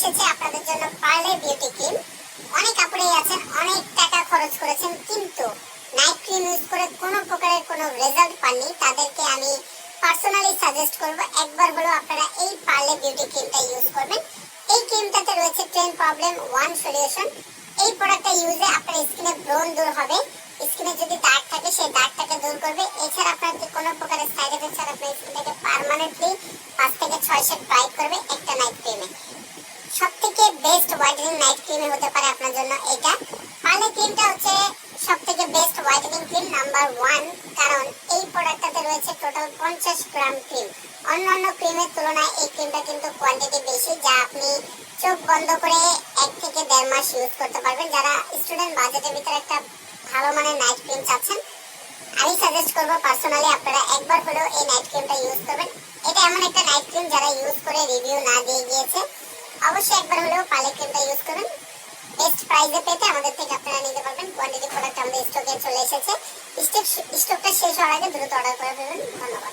এসেছে আপনাদের জন্য পার্লে বিউটি ক্রিম। অনেক আপুরাই আছেন অনেক টাকা খরচ করেছেন কিন্তু নাইট ক্রিম ইউজ করে কোনো প্রকারের কোনো রেজাল্ট পাননি, তাদেরকে আমি পার্সোনালি সাজেস্ট করব একবার হলো আপনারা এই পার্লে বিউটি ক্রিমটা ইউজ করবেন। এই ক্রিমটাতে রয়েছে 10 প্রবলেম 1 সলিউশন। এই প্রোডাক্টটা ইউজে আপনার স্কিনে ব্রণ দূর হবে, স্কিনে যদি দাগ থাকে সেই দাগটাকে দূর করবে। এছাড়া আপনার কোনো প্রকারের সাইড এফেক্ট ছাড়া আপনার স্কিনটাকে পার্মানেন্টলি 5 থেকে 6 শেড ব্রাইট করবে একটা নাইট ক্রিমে। সবথেকে বেস্ট হোয়াইটেনিং নাইট ক্রিম হতে পারে আপনার জন্য এটা। পার্লে ক্রিমটা হচ্ছে সবথেকে বেস্ট হোয়াইটেনিং ক্রিম নাম্বার 1, কারণ এই প্রোডাক্টটাতে রয়েছে টোটাল 50 গ্রাম ক্রিম। অন্যান্য ক্রিমের তুলনায় এই ক্রিমটা কিন্তু কোয়ান্টিটি বেশি, যা আপনি চোখ বন্ধ করে 1 থেকে 1.5 মাস ইউজ করতে পারবেন। যারা স্টুডেন্ট বাজেটের ভিতরে একটা ভালো মানের নাইট ক্রিম চাচ্ছেন, আমি সাজেস্ট করব পার্সোনালি আপনারা একবার হলেও এই নাইট ক্রিমটা ইউজ করবেন। এটা এমন একটা নাইট ক্রিম যারা ইউজ করে রিভিউ না দিয়ে গিয়েছে, অবশ্যই একবার হলেও পার্লে ক্রিমটা ইউজ করবেন। বেস্ট প্রাইসে পেতে আমাদের থেকে আপনারা নিতে পারবেন। কোয়ান্টিটি প্রোডাক্ট আমাদের স্টকে চলে এসেছে। স্টকটা শেষ হওয়ার আগে দ্রুত অর্ডার করে ফেলবেন। ধন্যবাদ।